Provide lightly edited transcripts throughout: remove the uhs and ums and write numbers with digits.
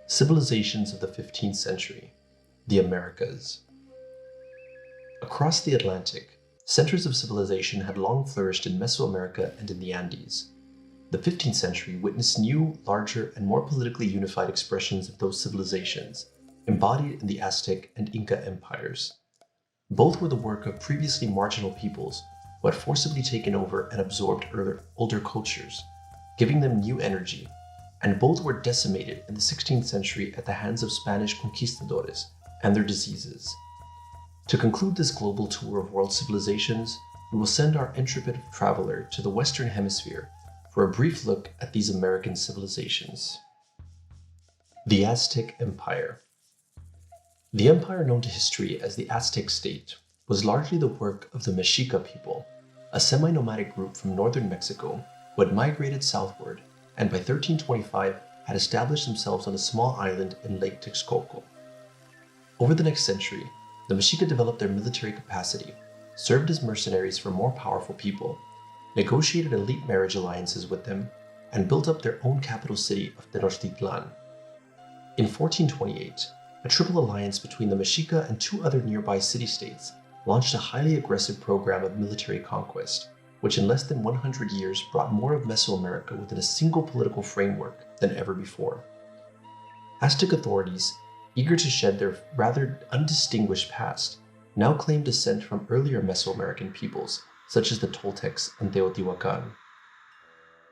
Civilizations of the 15th century, the Americas. Across the Atlantic, centers of civilization had long flourished in Mesoamerica and in the Andes. The 15th century witnessed new, larger, and more politically unified expressions of those civilizations, embodied in the Aztec and Inca empires. Both were the work of previously marginal peoples who had forcibly taken over and absorbed older cultures, giving them new energy, and both were decimated in the 16th century at the hands of Spanish conquistadores and their diseases. To conclude this global tour of world civilizations, we will send our intrepid traveler to the Western Hemisphere for a brief look at these American civilizations. The Aztec Empire. The empire known to history as the Aztec state was largely the work of the Mexica people, a semi-nomadic group from northern Mexico who had migrated southward and by 1325 had established themselves on a small island in Lake Texcoco. Over the next century, the Mexica developed their military capacity, served as mercenaries for more powerful people, negotiated elite marriage alliances with them, and built up their own capital city of Tenochtitlan. In 1428, a triple alliance between the Mexica and two other nearby city-states launched a highly aggressive program of military conquest, which in less than 100 years brought more of Mesoamerica within a single political framework than ever before. Aztec authorities, eager to shed their rather undistinguished past, now claim descent from earlier Mesoamerican peoples, such as the Toltecs and Teotihuacan.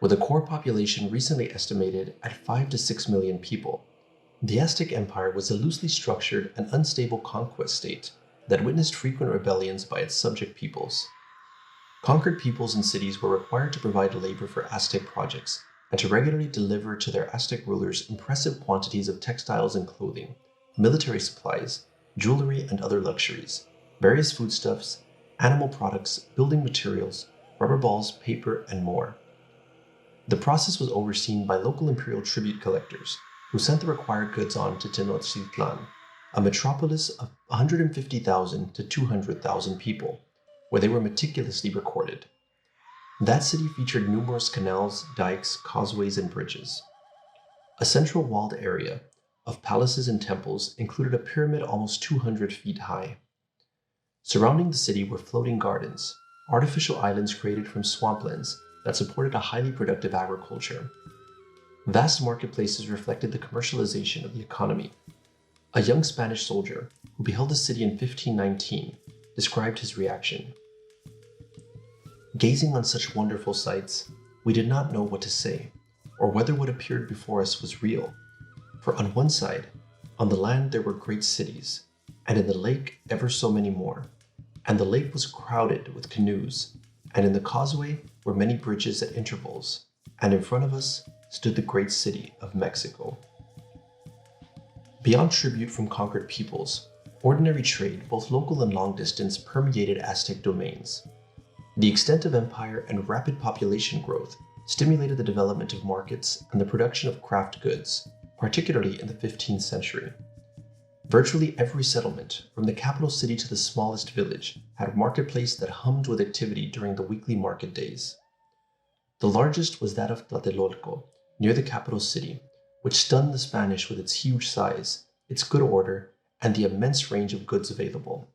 With a core population recently estimated at 5 to 6 million people, the Aztec Empire was a loosely structured and unstable conquest state that witnessed frequent rebellions by its subject peoples. Conquered peoples and cities were required to provide labor for Aztec projects and to regularly deliver to their Aztec rulers impressive quantities of textiles and clothing, military supplies, jewelry and other luxuries, various foodstuffs, animal products, building materials, rubber balls, paper, and more. The process was overseen by local imperial tribute collectors, who sent the required goods on to Tenochtitlan, a metropolis of 150,000 to 200,000 people, where they were meticulously recorded. That city featured numerous canals, dikes, causeways, and bridges. A central walled area of palaces and temples included a pyramid almost 200 feet high. Surrounding the city were floating gardens, artificial islands created from swamplands that supported a highly productive agriculture. Vast marketplaces reflected the commercialization of the economy. A young Spanish soldier who beheld the city in 1519 described his reaction. Gazing on such wonderful sights, we did not know what to say, or whether what appeared before us was real. For on one side, on the land there were great cities, and in the lake ever so many more, and the lake was crowded with canoes, and in the causeway were many bridges at intervals, and in front of us stood the great city of Mexico. Beyond tribute from conquered peoples, ordinary trade, both local and long distance, permeated Aztec domains. The extent of empire and rapid population growth stimulated the development of markets and the production of craft goods, particularly in the 15th century. Virtually every settlement, from the capital city to the smallest village, had a marketplace that hummed with activity during the weekly market days. The largest was that of Tlatelolco, near the capital city, which stunned the Spanish with its huge size, its good order, and the immense range of goods available.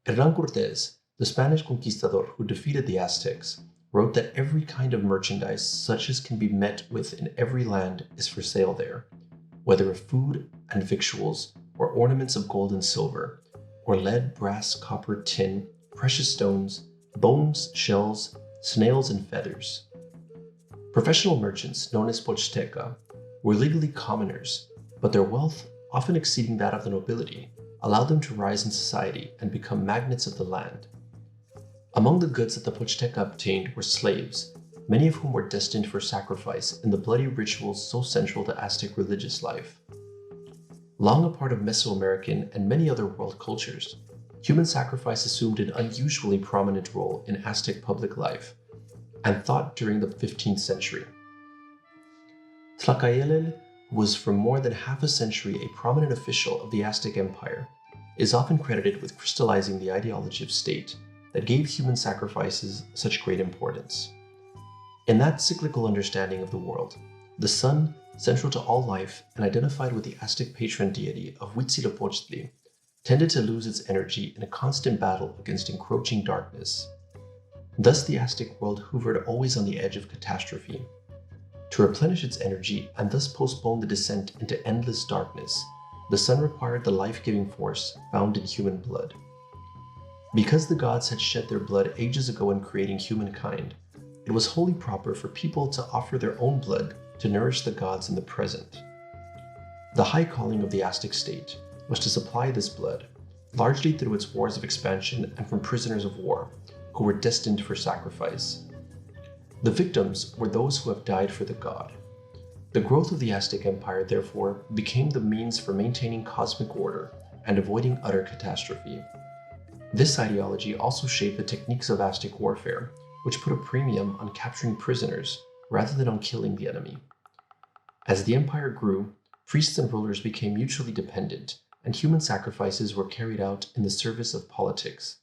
Hernán Cortés, the Spanish conquistador who defeated the Aztecs, wrote that every kind of merchandise such as can be met with in every land is for sale there, whether of food and victuals, or ornaments of gold and silver, or lead, brass, copper, tin, precious stones, bones, shells, snails, and feathers. Professional merchants, known as Pochteka, were legally commoners, but their wealth, often exceeding that of the nobility, allowed them to rise in society and become magnates of the land. Among the goods that the Pochteka obtained were slaves, many of whom were destined for sacrifice in the bloody rituals so central to Aztec religious life. Long a part of Mesoamerican and many other world cultures, human sacrifice assumed an unusually prominent role in Aztec public life and thought during the 15th century. Tlacaelel, who was for more than half a century a prominent official of the Aztec Empire, is often credited with crystallizing the ideology of state that gave human sacrifices such great importance. In that cyclical understanding of the world, the sun, central to all life and identified with the Aztec patron deity of Huitzilopochtli, tended to lose its energy in a constant battle against encroaching darkness. Thus, the Aztec world hovered always on the edge of catastrophe. To replenish its energy and thus postpone the descent into endless darkness, the sun required the life-giving force found in human blood. Because the gods had shed their blood ages ago in creating humankind, it was wholly proper for people to offer their own blood to nourish the gods in the present. The high calling of the Aztec state was to supply this blood, largely through its wars of expansion and from prisoners of war, who were destined for sacrifice. The victims were those who have died for the god. The growth of the Aztec Empire, therefore, became the means for maintaining cosmic order and avoiding utter catastrophe. This ideology also shaped the techniques of Aztec warfare, which put a premium on capturing prisoners rather than on killing the enemy. As the empire grew, priests and rulers became mutually dependent, and human sacrifices were carried out in the service of politics.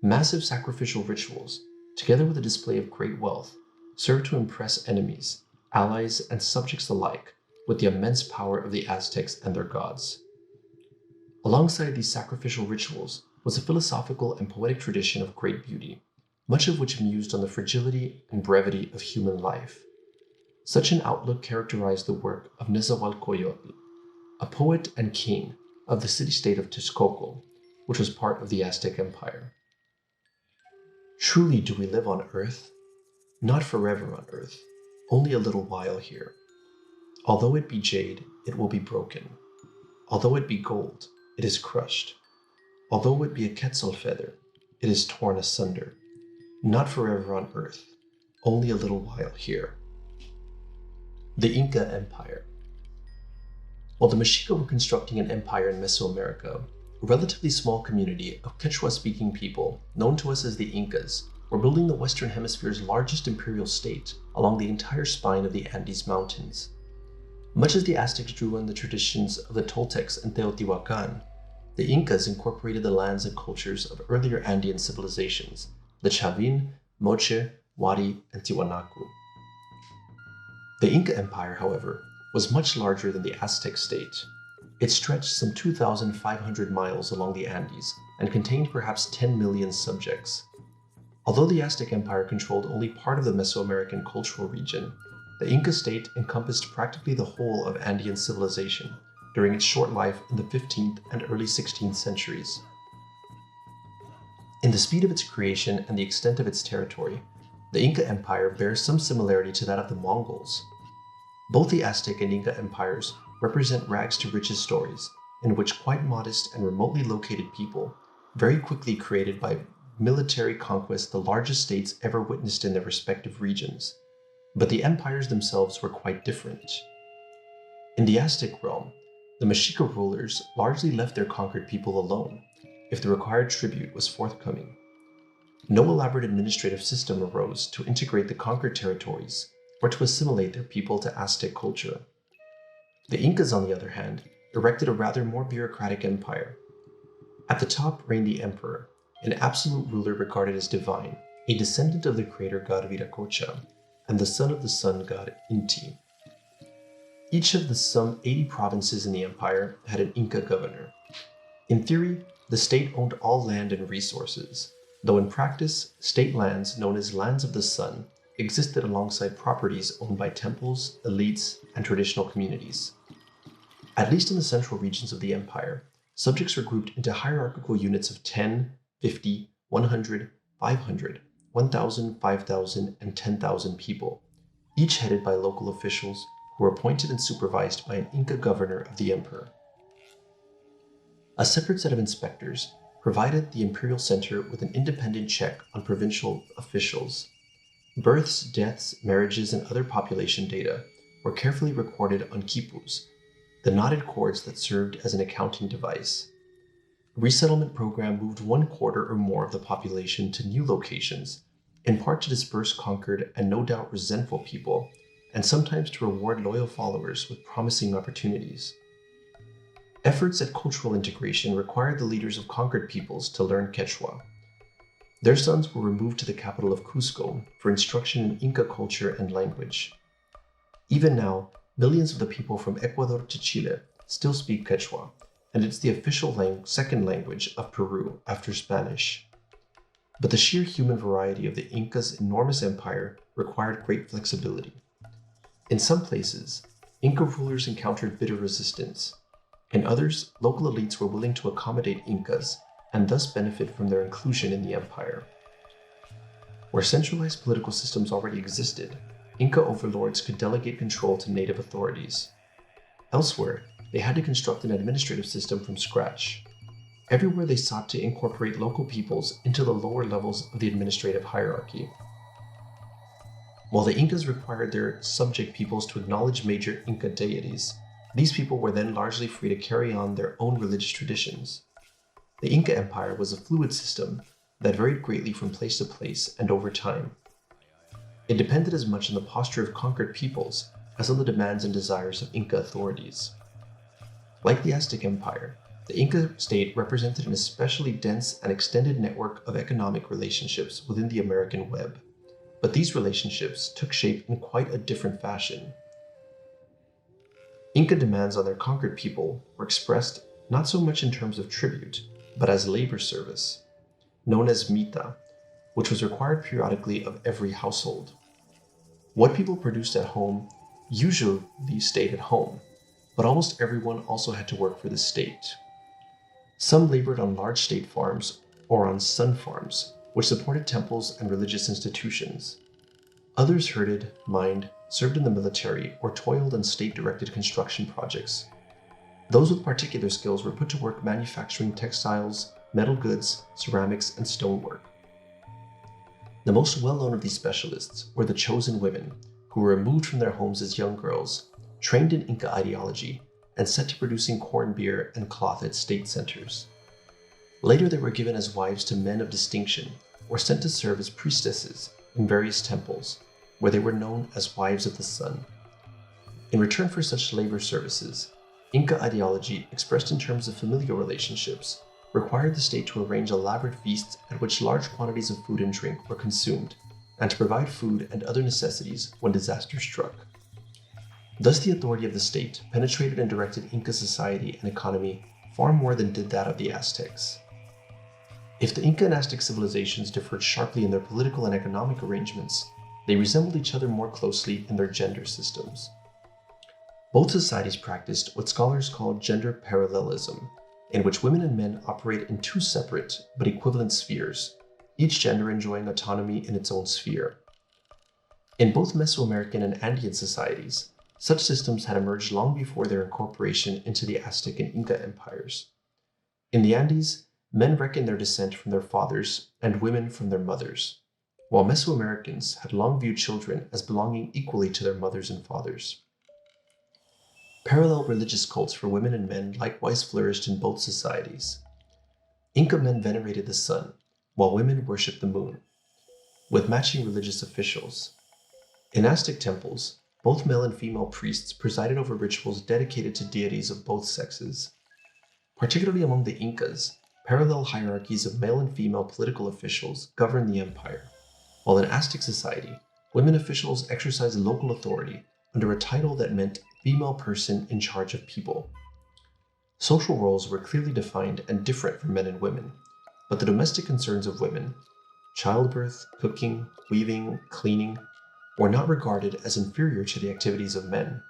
Massive sacrificial rituals, together with a display of great wealth, served to impress enemies, allies, and subjects alike with the immense power of the Aztecs and their gods. Alongside these sacrificial rituals was a philosophical and poetic tradition of great beauty, much of which mused on the fragility and brevity of human life. Such an outlook characterized the work of Nezahualcóyotl, a poet and king of the city-state of Texcoco, which was part of the Aztec Empire. Truly do we live on earth? Not forever on earth, only a little while here. Although it be jade, it will be broken. Although it be gold, it is crushed. Although it be a quetzal feather, it is torn asunder. Not forever on earth, only a little while here. The Inca Empire. While the Mexica were constructing an empire in Mesoamerica, a relatively small community of Quechua-speaking people, known to us as the Incas, were building the Western Hemisphere's largest imperial state along the entire spine of the Andes Mountains. Much as the Aztecs drew on the traditions of the Toltecs and Teotihuacan, the Incas incorporated the lands and cultures of earlier Andean civilizations, the Chavin, Moche, Wari, and Tiwanaku. The Inca Empire, however, was much larger than the Aztec state. It stretched some 2,500 miles along the Andes and contained perhaps 10 million subjects. Although the Aztec Empire controlled only part of the Mesoamerican cultural region, the Inca state encompassed practically the whole of Andean civilization during its short life in the 15th and early 16th centuries. In the speed of its creation and the extent of its territory, the Inca Empire bears some similarity to that of the Mongols. Both the Aztec and Inca empires represent rags to riches stories in which quite modest and remotely located people very quickly created by military conquest the largest states ever witnessed in their respective regions. But the empires themselves were quite different. In the Aztec realm, the Mexica rulers largely left their conquered people alone if the required tribute was forthcoming. No elaborate administrative system arose to integrate the conquered territories or to assimilate their people to Aztec culture. The Incas, on the other hand, erected a rather more bureaucratic empire. At the top reigned the emperor, an absolute ruler regarded as divine, a descendant of the creator god Viracocha, and the son of the sun god Inti. Each of the some 80 provinces in the empire had an Inca governor. In theory, the state owned all land and resources, though in practice, state lands known as lands of the sun existed alongside properties owned by temples, elites, and traditional communities. At least in the central regions of the empire, subjects were grouped into hierarchical units of 10, 50, 100, 500, 1,000, 5,000, and 10,000 people, each headed by local officials who were appointed and supervised by an Inca governor of the emperor. A separate set of inspectors provided the imperial center with an independent check on provincial officials. Births, deaths, marriages, and other population data were carefully recorded on quipus, the knotted cords that served as an accounting device. A resettlement program moved 1/4 or more of the population to new locations, in part to disperse conquered and no doubt resentful people, and sometimes to reward loyal followers with promising opportunities. Efforts at cultural integration required the leaders of conquered peoples to learn Quechua. Their sons were removed to the capital of Cusco for instruction in Inca culture and language. Even now, millions of the people from Ecuador to Chile still speak Quechua, and it's the official second language of Peru after Spanish. But the sheer human variety of the Inca's enormous empire required great flexibility. In some places, Inca rulers encountered bitter resistance. In others, local elites were willing to accommodate Incas and thus benefit from their inclusion in the empire. Where centralized political systems already existed, Inca overlords could delegate control to native authorities. Elsewhere, they had to construct an administrative system from scratch. Everywhere they sought to incorporate local peoples into the lower levels of the administrative hierarchy. While the Incas required their subject peoples to acknowledge major Inca deities, these people were then largely free to carry on their own religious traditions. The Inca Empire was a fluid system that varied greatly from place to place and over time. It depended as much on the posture of conquered peoples as on the demands and desires of Inca authorities. Like the Aztec Empire, the Inca state represented an especially dense and extended network of economic relationships within the American web, but these relationships took shape in quite a different fashion. Inca demands on their conquered people were expressed not so much in terms of tribute, but as labor service, known as mita, which was required periodically of every household. What people produced at home usually stayed at home, but almost everyone also had to work for the state. Some labored on large state farms or on sun farms, which supported temples and religious institutions. Others herded, mined, served in the military, or toiled on state-directed construction projects. Those with particular skills were put to work manufacturing textiles, metal goods, ceramics, and stonework. The most well-known of these specialists were the chosen women, who were removed from their homes as young girls, trained in Inca ideology, and set to producing corn beer and cloth at state centers. Later they were given as wives to men of distinction, or sent to serve as priestesses in various temples, where they were known as wives of the sun. In return for such labor services, Inca ideology, expressed in terms of familial relationships, required the state to arrange elaborate feasts at which large quantities of food and drink were consumed, and to provide food and other necessities when disaster struck. Thus the authority of the state penetrated and directed Inca society and economy far more than did that of the Aztecs. If the Inca and Aztec civilizations differed sharply in their political and economic arrangements, they resembled each other more closely in their gender systems. Both societies practiced what scholars call gender parallelism, in which women and men operate in two separate but equivalent spheres, each gender enjoying autonomy in its own sphere. In both Mesoamerican and Andean societies, such systems had emerged long before their incorporation into the Aztec and Inca empires. In the Andes, men reckoned their descent from their fathers and women from their mothers, while Mesoamericans had long viewed children as belonging equally to their mothers and fathers. Parallel religious cults for women and men likewise flourished in both societies. Inca men venerated the sun, while women worshipped the moon, with matching religious officials. In Aztec temples, both male and female priests presided over rituals dedicated to deities of both sexes. Particularly among the Incas, parallel hierarchies of male and female political officials governed the empire, while in Aztec society, women officials exercised local authority under a title that meant female person in charge of people. Social roles were clearly defined and different for men and women, but the domestic concerns of women, childbirth, cooking, weaving, cleaning, were not regarded as inferior to the activities of men.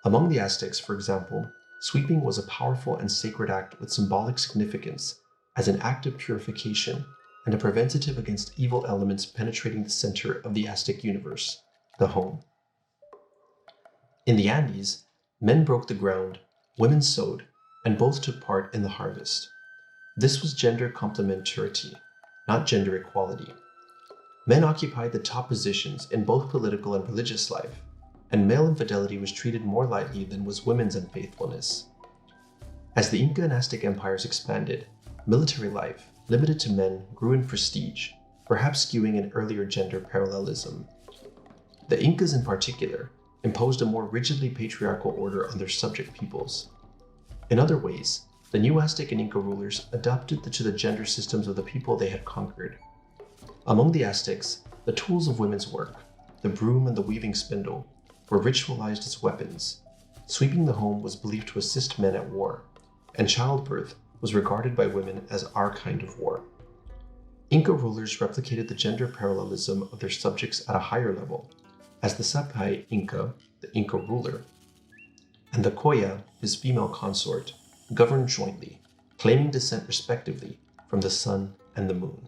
Among the Aztecs, for example, sweeping was a powerful and sacred act with symbolic significance as an act of purification and a preventative against evil elements penetrating the center of the Aztec universe, the home. In the Andes, men broke the ground, women sowed, and both took part in the harvest. This was gender complementarity, not gender equality. Men occupied the top positions in both political and religious life, and male infidelity was treated more lightly than was women's unfaithfulness. As the Inca and Aztec empires expanded, military life, limited to men, grew in prestige, perhaps skewing an earlier gender parallelism. The Incas in particular imposed a more rigidly patriarchal order on their subject peoples. In other ways, the new Aztec and Inca rulers adapted to the gender systems of the people they had conquered. Among the Aztecs, the tools of women's work, the broom and the weaving spindle, were ritualized as weapons. Sweeping the home was believed to assist men at war, and childbirth was regarded by women as our kind of war. Inca rulers replicated the gender parallelism of their subjects at a higher level, as the Sapay Inca, the Inca ruler, and the Coya, his female consort, governed jointly, claiming descent respectively from the sun and the moon.